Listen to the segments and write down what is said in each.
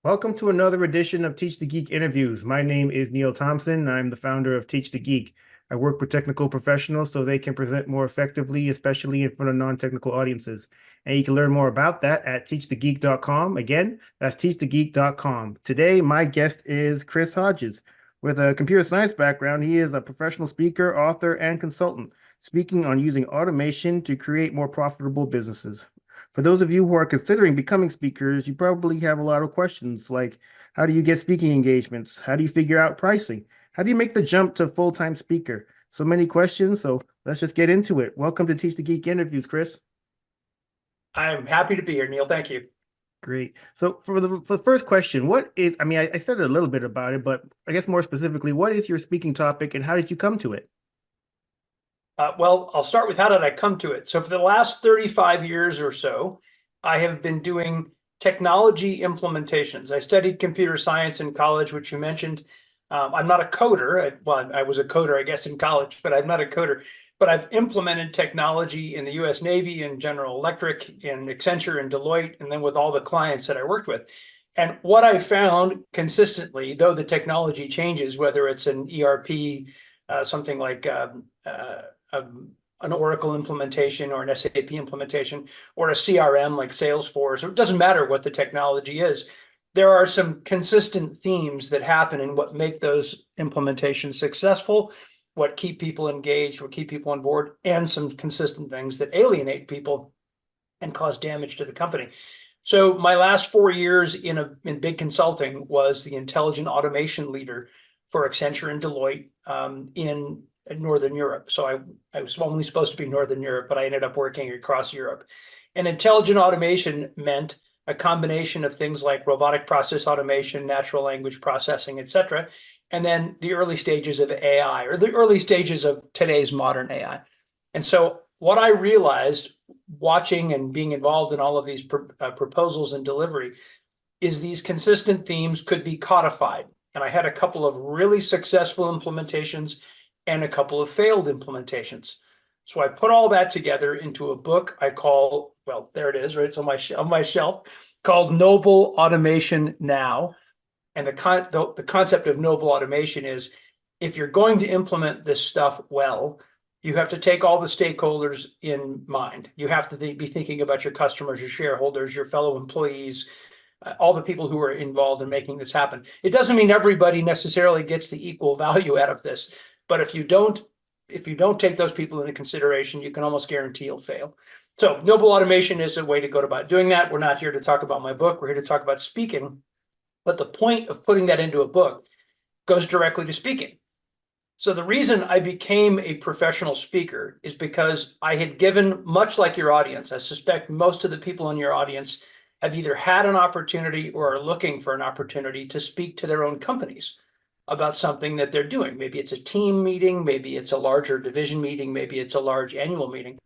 Welcome to another edition of Teach the Geek interviews. My name is Neil Thompson. I'm the founder of Teach the Geek. I work with technical professionals so they can present more effectively, especially in front of non-technical audiences. And you can learn more about that at teachthegeek.com. Again, that's teachthegeek.com. Today, my guest is Chris Hodges. With a computer science background, he is a professional speaker, author, and consultant, speaking on using automation to create more profitable businesses. For those of you who are considering becoming speakers, you probably have a lot of questions like, how do you get speaking engagements? How do you figure out pricing? How do you make the jump to full-time speaker? So many questions, so let's just get into it. Welcome to Teach the Geek interviews, Chris. I'm happy to be here, Neil. Thank you. Great. So for the first question, what is, I said a little bit about it, but I guess more specifically, what is your speaking topic and how did you come to it? Well, I'll start with how did I come to it? So for the last 35 years or so, I have been doing technology implementations. I studied computer science in college, which you mentioned. I'm not a coder. I was a coder, I guess, in college, but I'm not a coder. But I've implemented technology in the US Navy, in General Electric, in Accenture, and Deloitte, and then with all the clients that I worked with. And what I found consistently, though the technology changes, whether it's an ERP, something like an Oracle implementation or an SAP implementation or a CRM like Salesforce, it doesn't matter what the technology is. There are some consistent themes that happen in what make those implementations successful, what keep people engaged, what keep people on board, and some consistent things that alienate people and cause damage to the company. So my last 4 years in big consulting was the intelligent automation leader for Accenture and Deloitte in Northern Europe. So I was only supposed to be Northern Europe, but I ended up working across Europe. And intelligent automation meant a combination of things like robotic process automation, natural language processing, et cetera, and then the early stages of AI, or the early stages of today's modern AI. And so what I realized watching and being involved in all of these proposals and delivery is these consistent themes could be codified. And I had a couple of really successful implementations and a couple of failed implementations. So I put all that together into a book I call, well, there it is, right? It's on my shelf, called Noble Automation Now. And the concept of noble automation is, if you're going to implement this stuff well, you have to take all the stakeholders in mind. You have to be thinking about your customers, your shareholders, your fellow employees, all the people who are involved in making this happen. It doesn't mean everybody necessarily gets the equal value out of this, but if you don't take those people into consideration, you can almost guarantee you'll fail. So noble automation is a way to go about doing that. We're not here to talk about my book. We're here to talk about speaking. But the point of putting that into a book goes directly to speaking. So the reason I became a professional speaker is because I had given, much like your audience, I suspect most of the people in your audience have either had an opportunity or are looking for an opportunity to speak to their own companies about something that they're doing. Maybe it's a team meeting, maybe it's a larger division meeting, maybe it's a large annual meeting.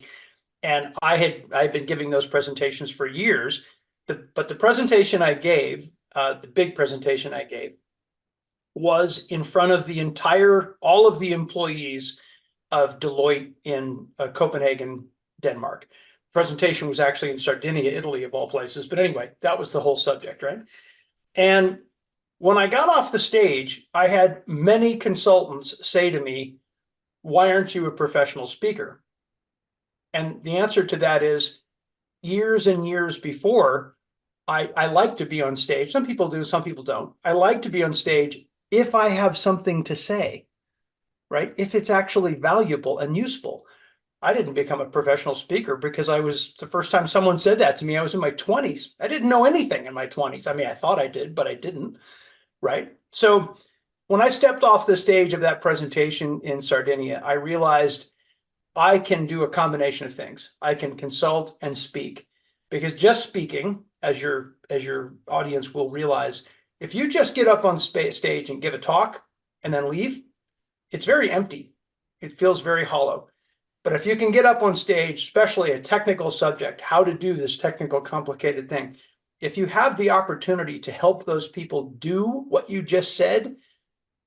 And I'd been giving those presentations for years, but the presentation I gave, the big presentation I gave, was in front of all of the employees of Deloitte in Copenhagen, Denmark. The presentation was actually in Sardinia, Italy, of all places. But anyway, that was the whole subject, right? And when I got off the stage, I had many consultants say to me, "Why aren't you a professional speaker?" And the answer to that is, years and years before, I like to be on stage. Some people do, some people don't. I like to be on stage if I have something to say, right? If it's actually valuable and useful. I didn't become a professional speaker because the first time someone said that to me, I was in my 20s. I didn't know anything in my 20s. I mean, I thought I did, but I didn't, right? So when I stepped off the stage of that presentation in Sardinia, I realized I can do a combination of things. I can consult and speak, because just speaking, as your audience will realize, if you just get up on stage and give a talk and then leave, it's very empty. It feels very hollow. But if you can get up on stage, especially a technical subject, how to do this technical, complicated thing, if you have the opportunity to help those people do what you just said,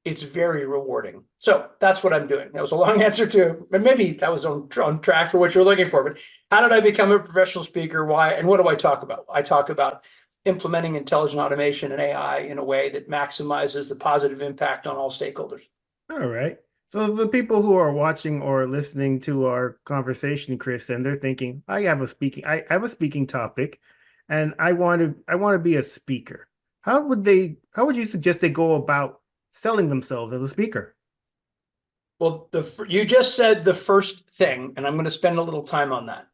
it's very rewarding. So that's what I'm doing. That was a long answer to, and maybe that was on track for what you're looking for. But how did I become a professional speaker? Why? And what do I talk about? I talk about implementing intelligent automation and AI in a way that maximizes the positive impact on all stakeholders. All right. So the people who are watching or listening to our conversation, Chris, and they're thinking, I have a speaking topic and I want to be a speaker. How would you suggest they go about selling themselves as a speaker? Well, you just said the first thing, and I'm going to spend a little time on that.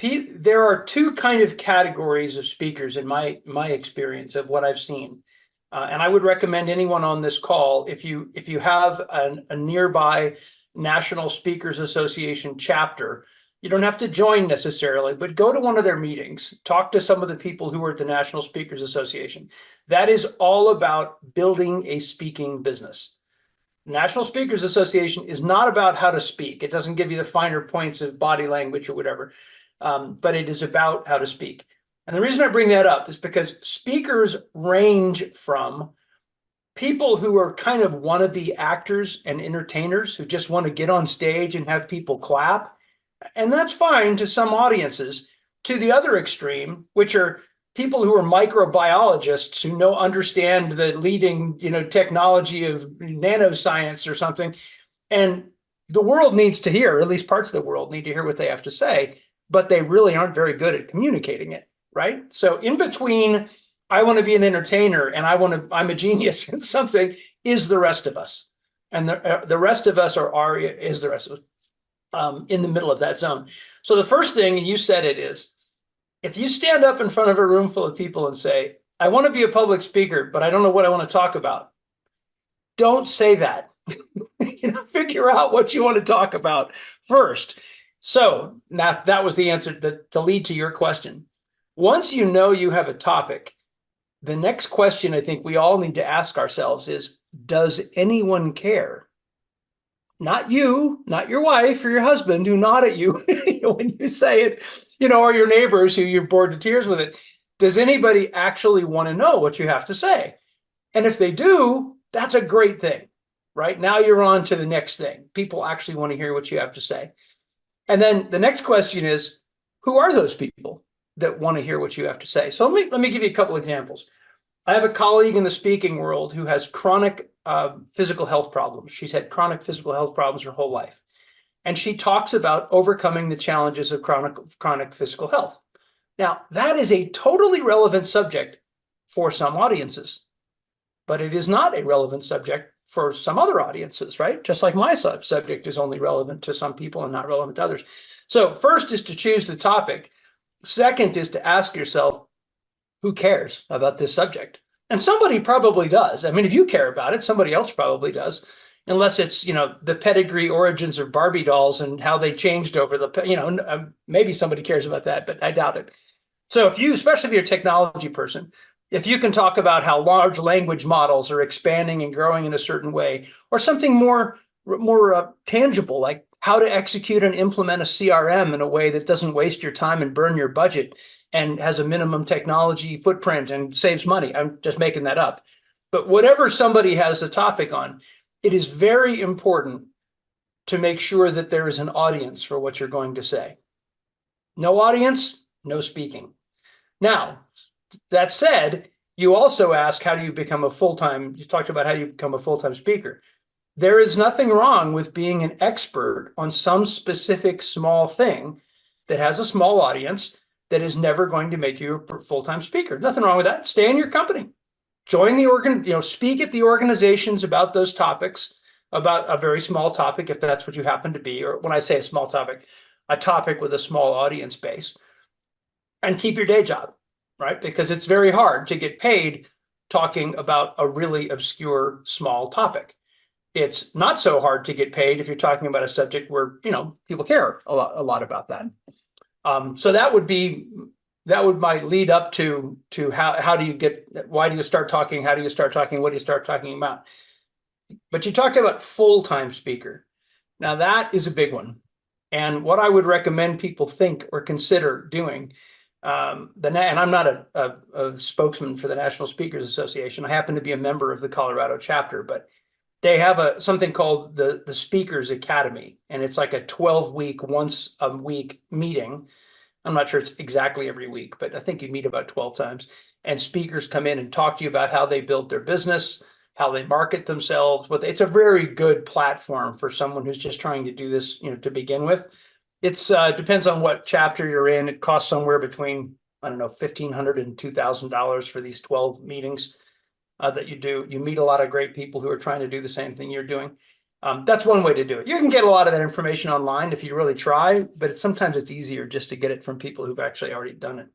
There are two kind of categories of speakers in my experience of what I've seen. And I would recommend anyone on this call, if you have a nearby National Speakers Association chapter, you don't have to join necessarily, but go to one of their meetings, talk to some of the people who are at the National Speakers Association. That is all about building a speaking business. National Speakers Association is not about how to speak. It doesn't give you the finer points of body language or whatever, but it is about how to speak. And the reason I bring that up is because speakers range from people who are kind of wannabe actors and entertainers who just want to get on stage and have people clap. And that's fine to some audiences, to the other extreme, which are people who are microbiologists who understand the leading, technology of nanoscience or something. And the world needs to hear, or at least parts of the world need to hear what they have to say, but they really aren't very good at communicating it, right? So in between, I want to be an entertainer and I'm a genius in something, is the rest of us. And the rest of us is the rest of us in the middle of that zone. So the first thing, and you said it, is if you stand up in front of a room full of people and say, I want to be a public speaker, but I don't know what I want to talk about, don't say that. Figure out what you want to talk about first. So that was the answer to lead to your question. Once you know you have a topic, the next question I think we all need to ask ourselves is, does anyone care? Not you, not your wife or your husband who nod at you when you say it, or your neighbors who you're bored to tears with it. Does anybody actually want to know what you have to say? And if they do, that's a great thing, right? Now you're on to the next thing. People actually want to hear what you have to say. And then the next question is, who are those people that want to hear what you have to say? So let me give you a couple examples. I have a colleague in the speaking world who has chronic physical health problems. She's had chronic physical health problems her whole life. And she talks about overcoming the challenges of chronic physical health. Now, that is a totally relevant subject for some audiences, but it is not a relevant subject for some other audiences, right? Just like my subject is only relevant to some people and not relevant to others. So first is to choose the topic. Second is to ask yourself, who cares about this subject? And somebody probably does. I mean, if you care about it, somebody else probably does, unless it's, the pedigree origins of Barbie dolls and how they changed over maybe somebody cares about that, but I doubt it. So especially if you're a technology person, if you can talk about how large language models are expanding and growing in a certain way, or something more tangible, like how to execute and implement a CRM in a way that doesn't waste your time and burn your budget and has a minimum technology footprint and saves money. I'm just making that up. But whatever somebody has a topic on, it is very important to make sure that there is an audience for what you're going to say. No audience, no speaking. Now, that said, you also ask, how do you become you talked about how you become a full-time speaker. There is nothing wrong with being an expert on some specific small thing that has a small audience that is never going to make you a full-time speaker. Nothing wrong with that. Stay in your company. Join the speak at the organizations about those topics, about a very small topic, if that's what you happen to be, or when I say a small topic, a topic with a small audience base, and keep your day job, right? Because it's very hard to get paid talking about a really obscure small topic. It's not so hard to get paid if you're talking about a subject where, people care a lot about that. So that would might lead up to why do you start talking? How do you start talking? What do you start talking about? But you talked about full-time speaker. Now that is a big one. And what I would recommend people think or consider doing, and I'm not a spokesman for the National Speakers Association. I happen to be a member of the Colorado chapter, but they have something called the Speakers Academy, and it's like a 12-week, once a week meeting I'm not sure it's exactly every week, but I think you meet about 12 times. And speakers come in and talk to you about how they build their business, how they market themselves. But it's a very good platform for someone who's just trying to do this, to begin with. It's depends on what chapter you're in. It costs somewhere between, I don't know, $1,500 and $2,000 for these 12 meetings that you do. You meet a lot of great people who are trying to do the same thing you're doing. That's one way to do it. You can get a lot of that information online if you really try, but sometimes it's easier just to get it from people who've actually already done it.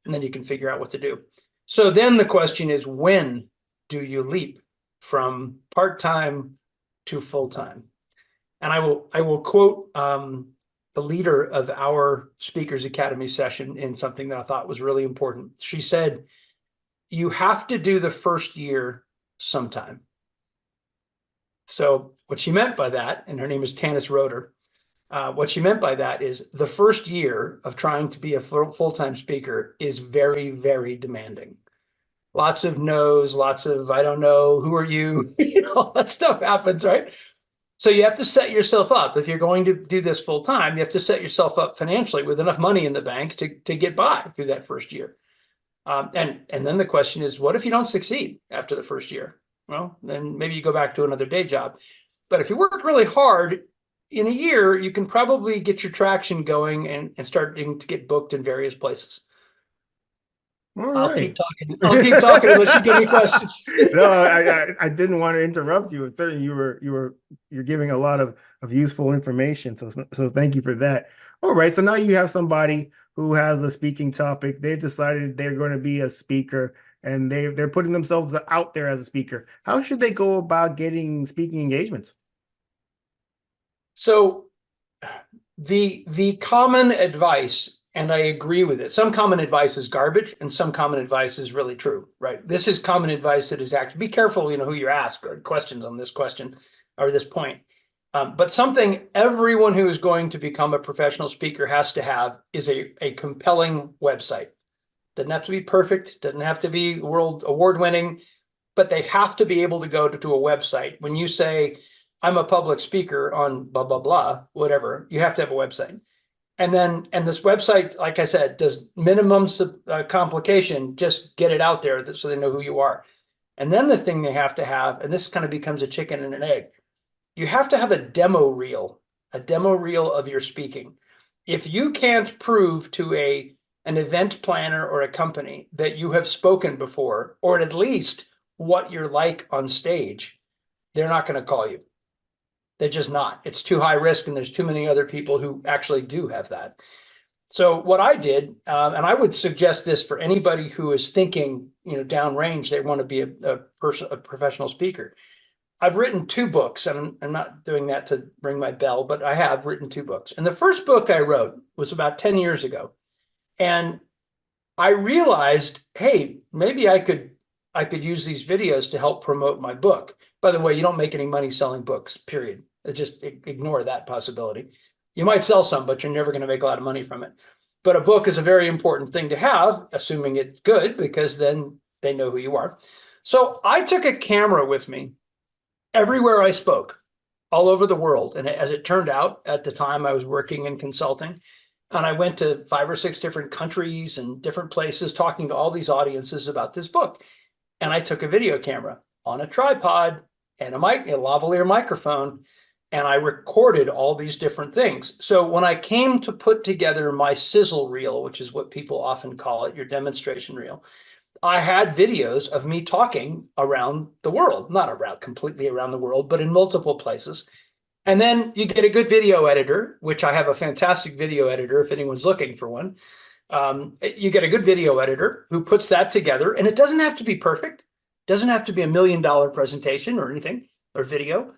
And then you can figure out what to do. So then the question is, when do you leap from part-time to full-time? And I will quote the leader of our Speakers Academy session in something that I thought was really important. She said, you have to do the first year sometime. So what she meant by that, and her name is Tanis Roeder, what she meant by that is the first year of trying to be a full-time speaker is very, very demanding. Lots of no's, lots of, I don't know, who are you? All that stuff happens, right? So you have to set yourself up. If you're going to do this full time, you have to set yourself up financially with enough money in the bank to get by through that first year. And then the question is, what if you don't succeed after the first year? Well, then maybe you go back to another day job. But if you work really hard, in a year, you can probably get your traction going and starting to get booked in various places. All I'll right. keep talking. I'll keep talking unless you give me questions. No, I didn't want to interrupt you. Certainly, you're giving a lot of useful information. So thank you for that. All right. So now you have somebody who has a speaking topic. They've decided they're going to be a speaker, and they're putting themselves out there as a speaker. How should they go about getting speaking engagements? So the common advice, and I agree with it. Some common advice is garbage, and some common advice is really true, right? This is common advice that is actually, be careful, who you ask or questions on this question or this point. But something everyone who is going to become a professional speaker has to have is a compelling website. Doesn't have to be perfect, doesn't have to be world award-winning, but they have to be able to go to a website. When you say, I'm a public speaker on blah, blah, blah, whatever, you have to have a website. And this website, like I said, does minimum complication, just get it out there so they know who you are. And then the thing they have to have, and this kind of becomes a chicken and an egg, you have to have a demo reel of your speaking. If you can't prove to an event planner or a company that you have spoken before, or at least what you're like on stage, they're not going to call you. They're just not. It's too high risk, and there's too many other people who actually do have that. So what I did, and I would suggest this for anybody who is thinking, downrange, they want to be a professional speaker. I've written 2 books, and I'm not doing that to ring my bell, but I have written 2 books. And the first book I wrote was about 10 years ago. And I realized, hey, maybe I could use these videos to help promote my book. By the way, you don't make any money selling books, period. Just ignore that possibility. You might sell some, but you're never going to make a lot of money from it. But a book is a very important thing to have, assuming it's good, because then they know who you are. So I took a camera with me everywhere I spoke, all over the world. And as it turned out, at the time I was working in consulting, and I went to 5 or 6 different countries and different places talking to all these audiences about this book. And I took a video camera on a tripod and a lavalier microphone, and I recorded all these different things. So when I came to put together my sizzle reel, which is what people often call it, your demonstration reel, I had videos of me talking around the world, not completely around the world, but in multiple places. And then you get a good video editor, which I have a fantastic video editor if anyone's looking for one. You get a good video editor who puts that together, and it doesn't have to be perfect. It doesn't have to be $1 million presentation or anything or video,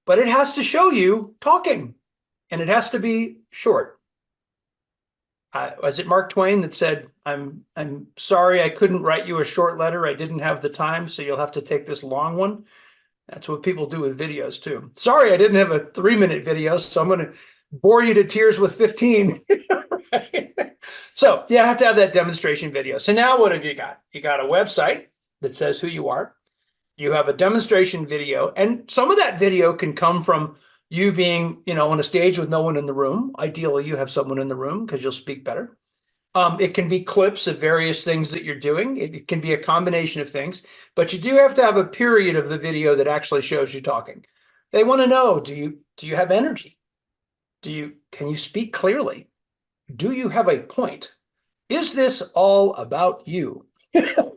but it has to show you talking, and it has to be short. Was it Mark Twain that said, I'm sorry I couldn't write you a short letter. I didn't have the time, so you'll have to take this long one. That's what people do with videos too. Sorry, I didn't have a 3-minute video, so I'm going to bore you to tears with 15. Right? So you have to have that demonstration video. So now what have you got? You got a website that says who you are. You have a demonstration video, and some of that video can come from you being, on a stage with no one in the room. Ideally, you have someone in the room because you'll speak better. It can be clips of various things that you're doing. It can be a combination of things, but you do have to have a period of the video that actually shows you talking. They want to know, do you have energy? Can you speak clearly? Do you have a point? Is this all about you?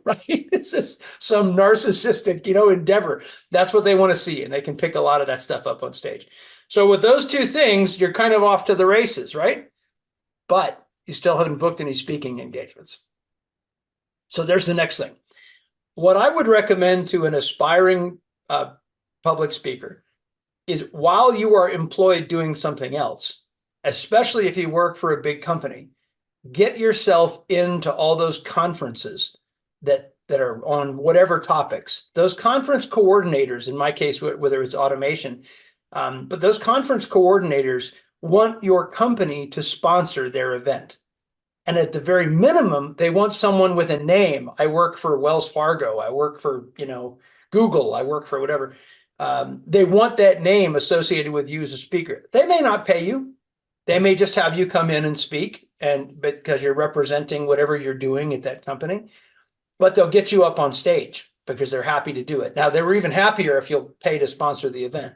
Right? Is this some narcissistic, endeavor? That's what they want to see, and they can pick a lot of that stuff up on stage. So with those two things, you're kind of off to the races, right? But you still haven't booked any speaking engagements. So there's the next thing. What I would recommend to an aspiring public speaker is, while you are employed doing something else, especially if you work for a big company, get yourself into all those conferences that are on whatever topics. Those conference coordinators, in my case, whether it's automation, but those conference coordinators want your company to sponsor their event. And at the very minimum, they want someone with a name. I work for Wells Fargo. I work for, Google. I work for whatever. They want that name associated with you as a speaker. They may not pay you. They may just have you come in and speak, and because you're representing whatever you're doing at that company, but they'll get you up on stage because they're happy to do it. Now, they're even happier if you'll pay to sponsor the event,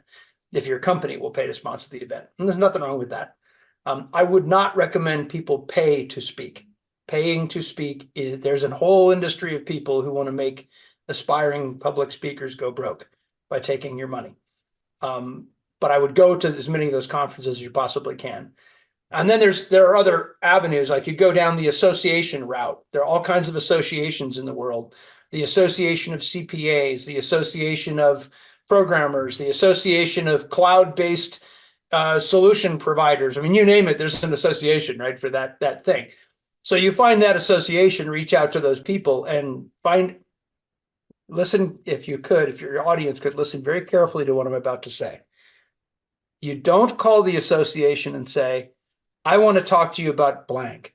if your company will pay to sponsor the event. And there's nothing wrong with that. I would not recommend people pay to speak. Paying to speak, there's a whole industry of people who want to make aspiring public speakers go broke by taking your money. But I would go to as many of those conferences as you possibly can. And then there are other avenues, like you go down the association route. There are all kinds of associations in the world. The Association of CPAs, the Association of Programmers, the Association of Cloud-based solution providers. I mean, you name it, there's an association, right, for that thing. So you find that association, reach out to those people and listen, if your audience could listen very carefully to what I'm about to say. You don't call the association and say, I want to talk to you about blank.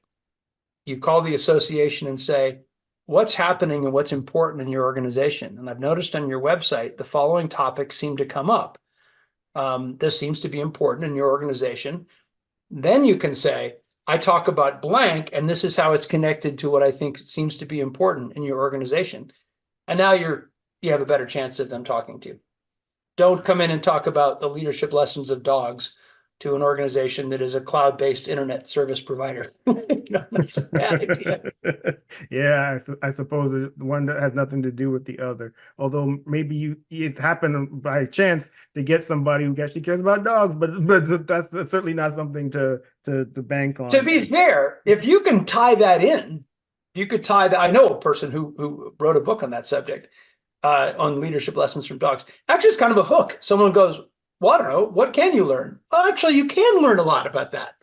You call the association and say, what's happening and what's important in your organization? And I've noticed on your website, the following topics seem to come up. This seems to be important in your organization. Then you can say, I talk about blank, and this is how it's connected to what I think seems to be important in your organization. And now you have a better chance of them talking to you. Don't come in and talk about the leadership lessons of dogs to an organization that is a cloud-based internet service provider. That's a bad idea. Yeah, I suppose the one that has nothing to do with the other. Although maybe it's happened by chance to get somebody who actually cares about dogs, but that's certainly not something to bank on. To be fair, if you can tie that in, you could tie that. I know a person who wrote a book on that subject, on leadership lessons from dogs. Actually, it's kind of a hook. Someone goes, well, I don't know, what can you learn? Well, actually, you can learn a lot about that.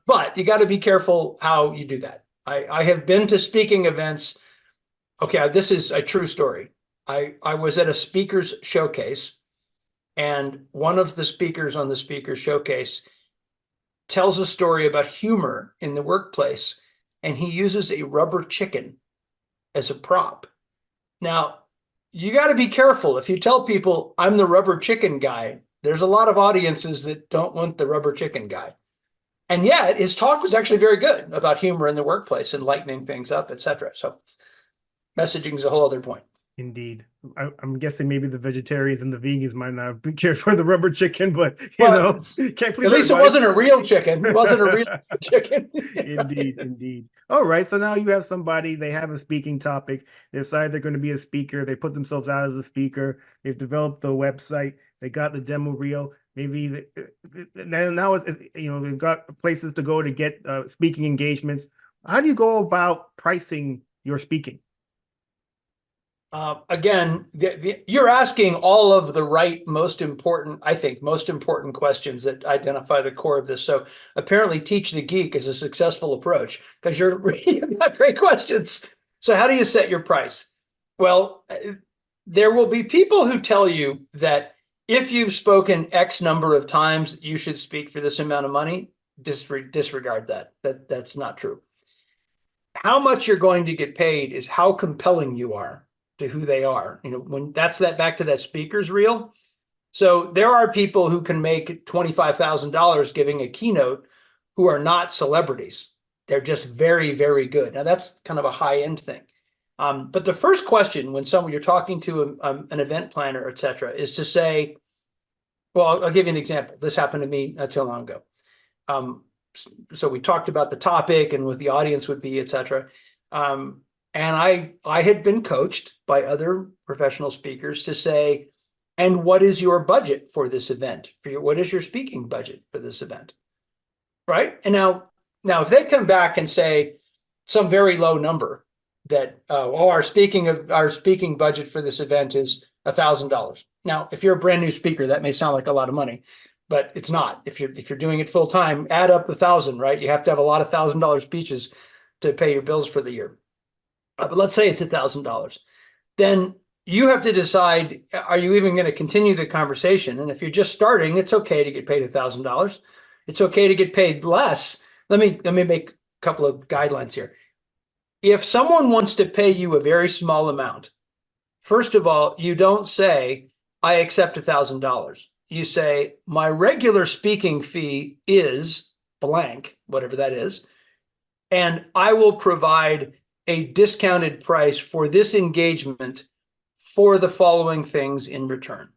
But you got to be careful how you do that. I have been to speaking events. Okay, this is a true story. I was at a speaker's showcase, and one of the speakers on the speaker showcase tells a story about humor in the workplace, and he uses a rubber chicken as a prop. Now, you got to be careful. If you tell people I'm the rubber chicken guy, there's a lot of audiences that don't want the rubber chicken guy. And yet his talk was actually very good about humor in the workplace and lightening things up, etc. So messaging is a whole other point. Indeed. I'm guessing maybe the vegetarians and the vegans might not care for the rubber chicken, but can't please at least everybody. It wasn't a real chicken. It wasn't a real chicken. Indeed. All right. So now you have somebody, they have a speaking topic. They decide they're going to be a speaker. They put themselves out as a speaker. They've developed the website. They got the demo reel. Maybe now it's, they've got places to go to get speaking engagements. How do you go about pricing your speaking? Again, you're asking all of the right, most important questions that identify the core of this. So apparently Teach the Geek is a successful approach because you've got great questions. So how do you set your price? Well, there will be people who tell you that if you've spoken X number of times, you should speak for this amount of money. Disregard that. That's not true. How much you're going to get paid is how compelling you are to who they are. When that's back to that speaker's reel. So there are people who can make $25,000 giving a keynote who are not celebrities. They're just very, very good. Now that's kind of a high end thing. But the first question when you're talking to an event planner, et cetera, is to say, well, I'll give you an example. This happened to me not too long ago. So we talked about the topic and what the audience would be, et cetera. And I had been coached by other professional speakers to say, and what is your budget for this event? What is your speaking budget for this event? Right? And now if they come back and say some very low number that, our speaking budget for this event is $1,000. Now, if you're a brand new speaker, that may sound like a lot of money, but it's not. If you're doing it full time, add up 1,000, right? You have to have a lot of $1,000 speeches to pay your bills for the year. But let's say it's $1,000. Then you have to decide, are you even going to continue the conversation? And if you're just starting, it's okay to get paid $1,000. It's okay to get paid less. Let me make a couple of guidelines here. If someone wants to pay you a very small amount, first of all, you don't say, I accept $1,000. You say, my regular speaking fee is blank, whatever that is, and I will provide a discounted price for this engagement for the following things in return.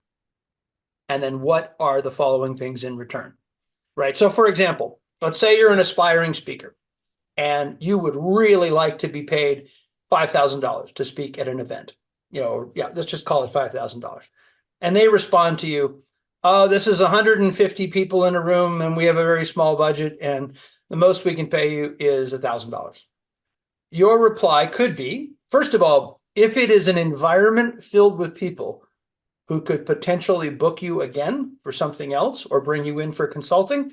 And then what are the following things in return? Right. So for example, let's say you're an aspiring speaker and you would really like to be paid $5,000 to speak at an event. Let's just call it $5,000. And they respond to you, oh, this is 150 people in a room and we have a very small budget and the most we can pay you is $1,000. Your reply could be, first of all, if it is an environment filled with people who could potentially book you again for something else or bring you in for consulting,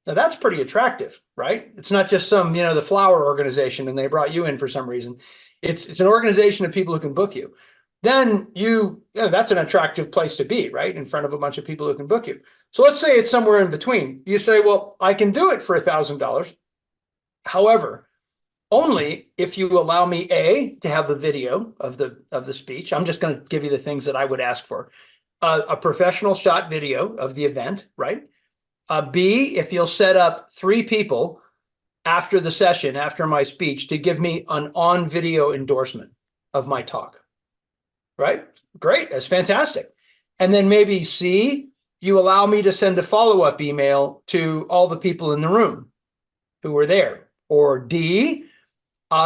now that's pretty attractive, right? It's not just some, the flower organization and they brought you in for some reason. It's an organization of people who can book you. Then that's an attractive place to be, right? In front of a bunch of people who can book you. So let's say it's somewhere in between. You say, well, I can do it for $1,000. However, only if you allow me to have a video of the speech. I'm just going to give you the things that I would ask for. A professional shot video of the event, right? B, if you'll set up 3 people after the session, after my speech, to give me an on video endorsement of my talk, right? Great, that's fantastic. And then maybe C, you allow me to send a follow-up email to all the people in the room who were there. Or D,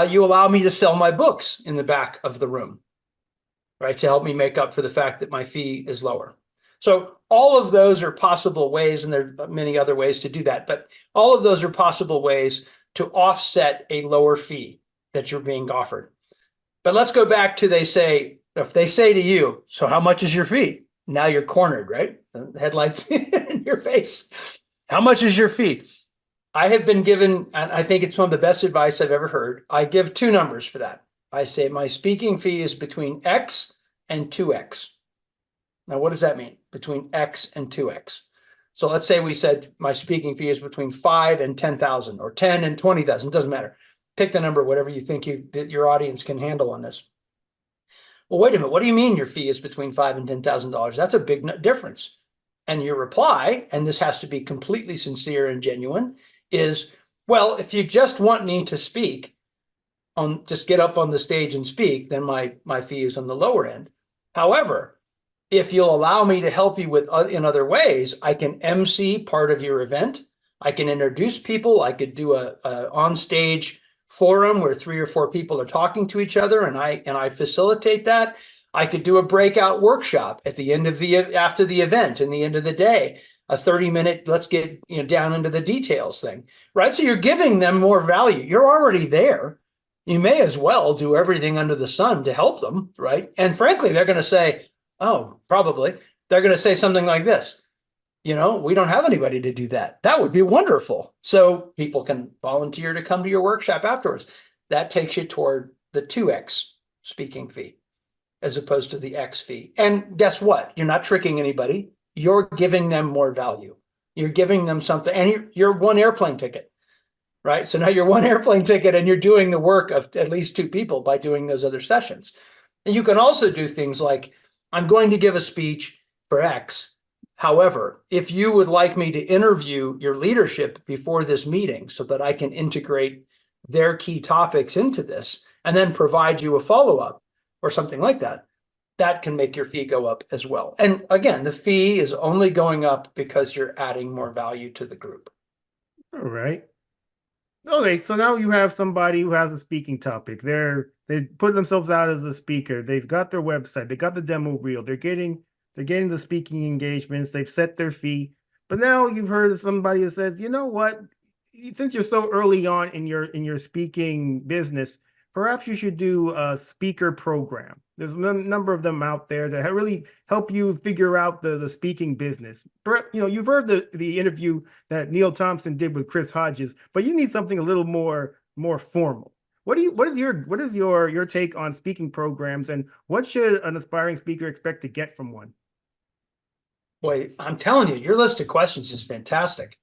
you allow me to sell my books in the back of the room, right? To help me make up for the fact that my fee is lower. So all of those are possible ways, and there are many other ways to do that, but all of those are possible ways to offset a lower fee that you're being offered. But let's go back to if they say to you, so how much is your fee? Now you're cornered, right? The headlights in your face. How much is your fee? I have been given, and I think it's one of the best advice I've ever heard. I give 2 numbers for that. I say my speaking fee is between X and 2X. Now, what does that mean? Between X and 2X. So let's say we said my speaking fee is between 5 and 10,000 or 10 and 20,000. It doesn't matter. Pick the number, whatever you think that your audience can handle on this. Well, wait a minute. What do you mean your fee is between $5,000 and $10,000? That's a big difference. And your reply, and this has to be completely sincere and genuine, is, well, if you just want me to speak, just get up on the stage and speak, then my fee is on the lower end. However, if you'll allow me to help you in other ways, I can MC part of your event. I can introduce people. I could do a on-stage forum where 3 or 4 people are talking to each other, and I facilitate that. I could do a breakout workshop at the end of after the event, in the end of the day, a 30-minute, let's get down into the details thing, right? So you're giving them more value. You're already there. You may as well do everything under the sun to help them, right? And frankly, they're going to say, probably, they're going to say something like this, we don't have anybody to do that. That would be wonderful. So people can volunteer to come to your workshop afterwards. That takes you toward the 2X speaking fee as opposed to the X fee. And guess what? You're not tricking anybody. You're giving them more value. You're giving them something, and you're 1 airplane ticket, right? So now you're 1 airplane ticket and you're doing the work of at least 2 people by doing those other sessions. And you can also do things like, I'm going to give a speech for X. However, if you would like me to interview your leadership before this meeting so that I can integrate their key topics into this and then provide you a follow-up or something like that, that can make your fee go up as well. And again, the fee is only going up because you're adding more value to the group. All right. Okay, so now you have somebody who has a speaking topic. They put themselves out as a speaker. They've got their website. They got the demo reel. They're getting the speaking engagements. They've set their fee. But now you've heard of somebody that says, you know what? Since you're so early on in your speaking business, perhaps you should do a speaker program. There's a number of them out there that really help you figure out the speaking business. You've heard the interview that Neil Thompson did with Chris Hodges, but you need something a little more formal. What is your take on speaking programs, and what should an aspiring speaker expect to get from one? Boy, I'm telling you, your list of questions is fantastic.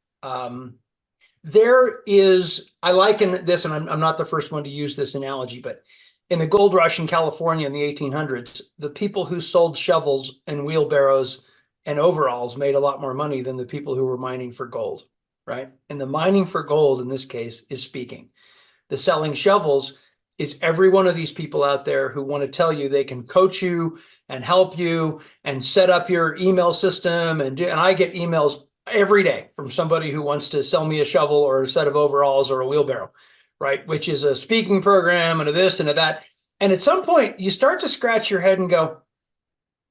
There is, I liken this, and I'm not the first one to use this analogy, but in the gold rush in California in the 1800s, the people who sold shovels and wheelbarrows and overalls made a lot more money than the people who were mining for gold, right? And the mining for gold in this case is speaking. The selling shovels is every one of these people out there who want to tell you they can coach you and help you and set up your email system. And I get emails every day from somebody who wants to sell me a shovel or a set of overalls or a wheelbarrow, right? Which is a speaking program and a this and a that. And at some point you start to scratch your head and go,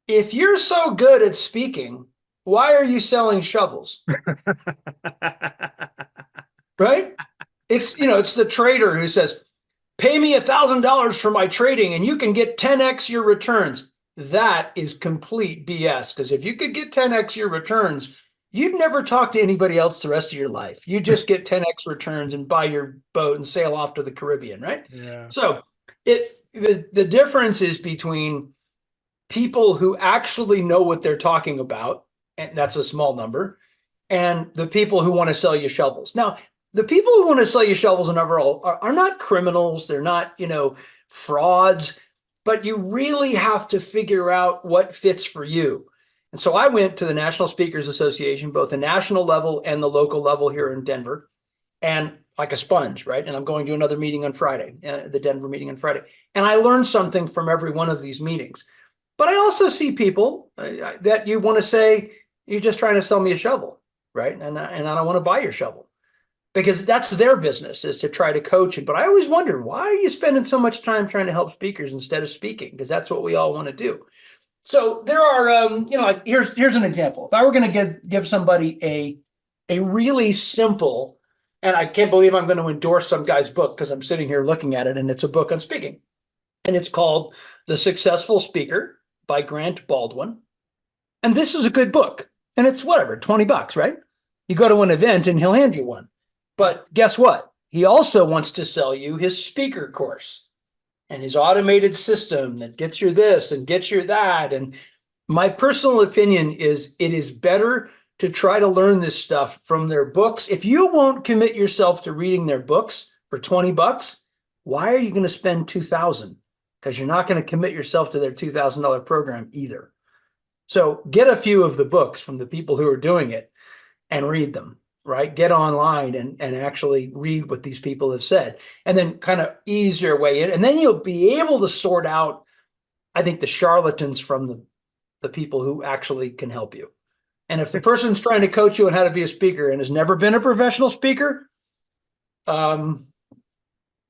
if you're so good at speaking, why are you selling shovels? Right? It's the trader who says, pay me $1,000 for my trading and you can get 10x your returns. That is complete BS, because if you could get 10x your returns, you'd never talk to anybody else the rest of your life. You just get 10x returns and buy your boat and sail off to the Caribbean, right? Yeah. So the difference is between people who actually know what they're talking about, and that's a small number, and the people who want to sell you shovels. Now, the people who want to sell you shovels and overall are not criminals. They're not, frauds, but you really have to figure out what fits for you. And so I went to the National Speakers Association, both the national level and the local level here in Denver, and like a sponge, right? And I'm going to another meeting on Friday, the Denver meeting on Friday. And I learned something from every one of these meetings. But I also see people that you want to say, you're just trying to sell me a shovel, right? And I don't want to buy your shovel, because that's their business, is to try to coach it. But I always wonder, why are you spending so much time trying to help speakers instead of speaking? Because that's what we all want to do. So there are, like here's an example. If I were going to give somebody a really simple, and I can't believe I'm going to endorse some guy's book because I'm sitting here looking at it, and it's a book on speaking, and it's called The Successful Speaker by Grant Baldwin. And this is a good book, and it's whatever, $20, right? You go to an event and he'll hand you one. But guess what? He also wants to sell you his speaker course and his automated system that gets you this and gets you that. And my personal opinion is it is better to try to learn this stuff from their books. If you won't commit yourself to reading their books for $20, why are you going to spend $2,000? Because you're not going to commit yourself to their $2,000 program either. So get a few of the books from the people who are doing it and read them. Right? Get online and actually read what these people have said, and then kind of ease your way in. And then you'll be able to sort out, I think, the charlatans from the people who actually can help you. And if the person's trying to coach you on how to be a speaker and has never been a professional speaker, not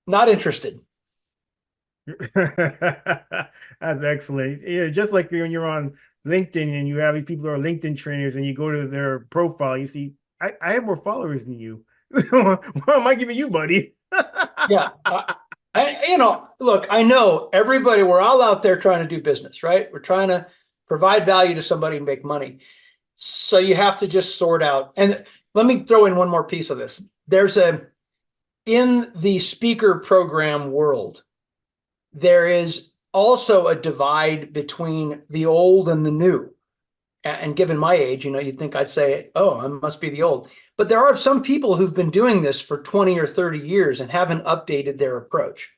interested. That's excellent. Yeah, just like when you're on LinkedIn and you have these people who are LinkedIn trainers and you go to their profile, you see, I have more followers than you. What am I giving you, buddy? Yeah. Look, I know everybody, we're all out there trying to do business, right? We're trying to provide value to somebody and make money. So you have to just sort out. And let me throw in one more piece of this. In the speaker program world, there is also a divide between the old and the new. And given my age, you'd think I'd say, oh, I must be the old. But there are some people who've been doing this for 20 or 30 years and haven't updated their approach.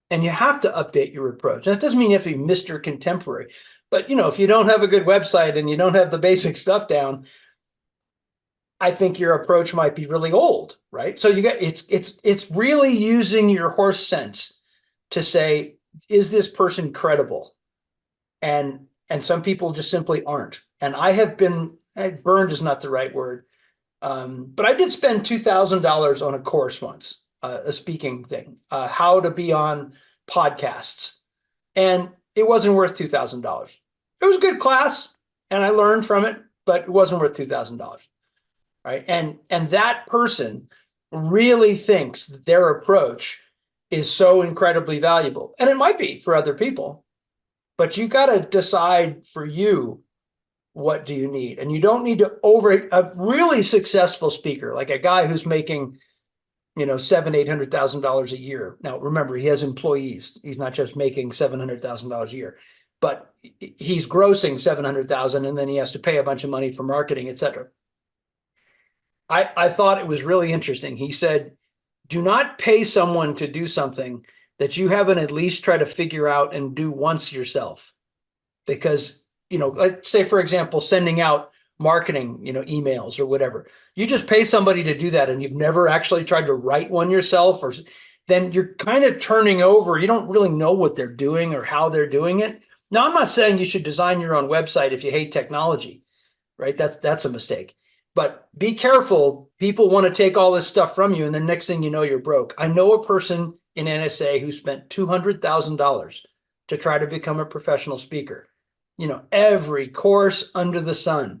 And you have to update your approach. And that doesn't mean you have to be Mr. Contemporary. But, if you don't have a good website and you don't have the basic stuff down, I think your approach might be really old, right? So it's really using your horse sense to say, is this person credible? And some people just simply aren't. And I have been burned is not the right word, but I did spend $2,000 on a course once, a speaking thing, how to be on podcasts, and it wasn't worth $2,000. It was a good class, and I learned from it, but it wasn't worth $2,000, right? And that person really thinks that their approach is so incredibly valuable, and it might be for other people, but you got to decide for you, what do you need? And you don't need to over a really successful speaker, like a guy who's making, $700,000-800,000 a year. Now, remember, he has employees. He's not just making $700,000 a year, but he's grossing 700,000, and then he has to pay a bunch of money for marketing, et cetera. I thought it was really interesting. He said, do not pay someone to do something that you haven't at least tried to figure out and do once yourself. Because, let's say, for example, sending out marketing, emails or whatever. You just pay somebody to do that and you've never actually tried to write one yourself, or then you're kind of turning over. You don't really know what they're doing or how they're doing it. Now, I'm not saying you should design your own website if you hate technology, right? That's a mistake. But be careful. People want to take all this stuff from you, and the next thing you know, you're broke. I know a person in NSA who spent $200,000 to try to become a professional speaker. Every course under the sun,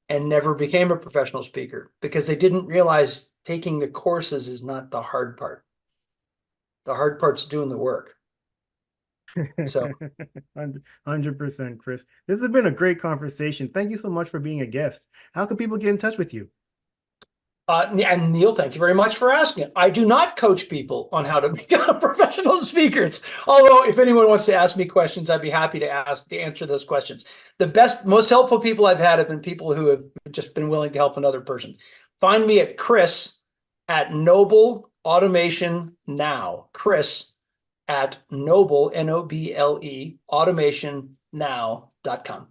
and never became a professional speaker because they didn't realize taking the courses is not the hard part. The hard part's doing the work. So 100%, Chris. This has been a great conversation. Thank you so much for being a guest. How can people get in touch with you? And Neil, thank you very much for asking. I do not coach people on how to become professional speakers. Although, if anyone wants to ask me questions, I'd be happy to answer those questions. The best, most helpful people I've had have been people who have just been willing to help another person. Find me at Chris at Noble Automation Now. Chris at Noble, Noble, automationnow.com.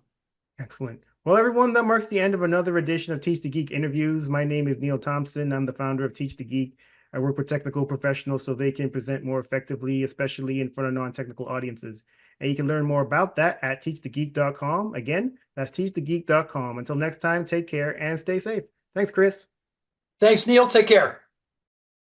Excellent. Well, everyone, that marks the end of another edition of Teach the Geek interviews. My name is Neil Thompson. I'm the founder of Teach the Geek. I work with technical professionals so they can present more effectively, especially in front of non-technical audiences. And you can learn more about that at teachthegeek.com. Again, that's teachthegeek.com. Until next time, take care and stay safe. Thanks, Chris. Thanks, Neil. Take care.